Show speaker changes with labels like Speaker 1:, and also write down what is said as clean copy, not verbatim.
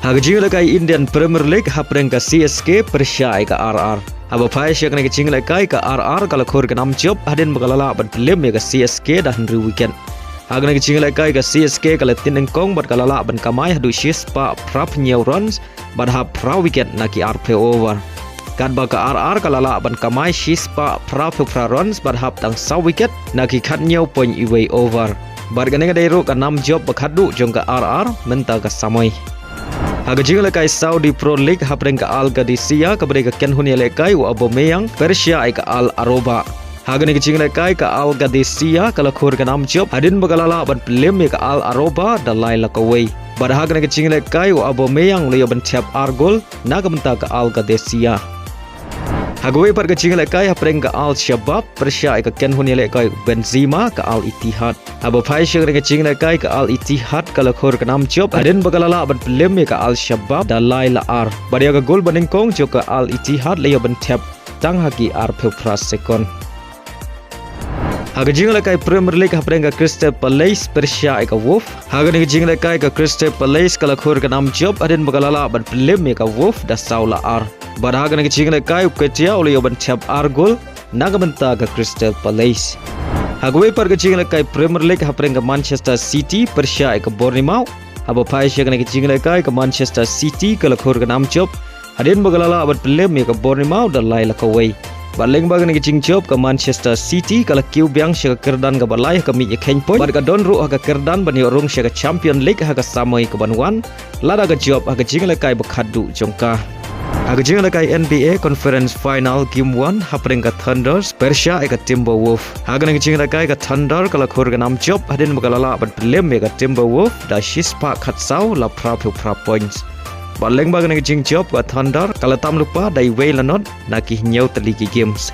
Speaker 1: Hagajing lakai Indian Premier League hapreng ka CSK Persia ka RR. Haba pai syak na kicing lakai ka RR kala khor ka nam job hadin bagalala ban film ka CSK dah hari weekend. Hagana kicing lakai ka CSK kala tineng kong bat kalala ban kamai hadu shispa prap new runs bat ha pra weekend na ki RP over. Kad ba ka RR kalala ban kamai shispa prap runs bat hap tang sa wicket na ki khat new point away over. Bargane ka dairo ka nam job bakhadu jong ka RR menta ka samoi. Hagajing lakai Saudi Pro League hapreng ka Al Qadisiyah kepada ka Ken Hunia lakai wa Aubameyang Persia ka Al Aroba. Hagani kicing lakai ka Al Qadisiyah kala khor ka nam job hadin bagalala ban film ka Al Aroba dalai lakaway. Bar hagani kicing lakai wa Aubameyang liya ban tap argol na kamenta ka Al Qadisiyah. Hagaway par kicing lakai hapreng ka Al Shabab Persia ka Ken Hunia lakai Benzema ka Al Ittihad. Haba pai syang kicing lakai ka Al Ittihad kala khor ka nam job hadin bagalala ban film ka Al Shabab dalai la ar. Badia ka gol baning kong jo ka Al Ittihad liya ban tap tang haki ar pras sekon. Hagajing lakai Premier League hapreng ka Crystal Palace Persia ka Wolf. Hagani kicing lakai ka Crystal Palace kala khor ka nam job hadin bagalala ban film ka Wolf da saula ar. Bar hagani kicing lakai uketia oleh ban tap ar gol nagamenta ka Crystal Palace. Hagaway par kicing lakai Premier League hapreng ka Manchester City Persia ka Bournemouth. Haba pai syang kicing lakai ka Manchester City kala khor ka nam job hadin bagalala ban film ka Bournemouth da lai lakaway. Baleng bagan kicing job ke Manchester City kala kiu biang syaka kerdan ka balai ka mi keng point bar ka don ru ka kerdan bani orung syaka Champion League ha ka samoi ka banwan lada ka job ha ka jing lakai bakhadu jongka ha ka jing lakai NBA Conference Final Game 1 hapreng ka Thunders Persia ka Timberwolf ha ka kicing lakai ka Thunder kala khor ka nam job hadin bagalala ban film ka Timberwolf da shispa khatsau la pra points. Baleng bagan kicing job ka Thunder kala tam lupa dai way lanot na ki nyau teliki games.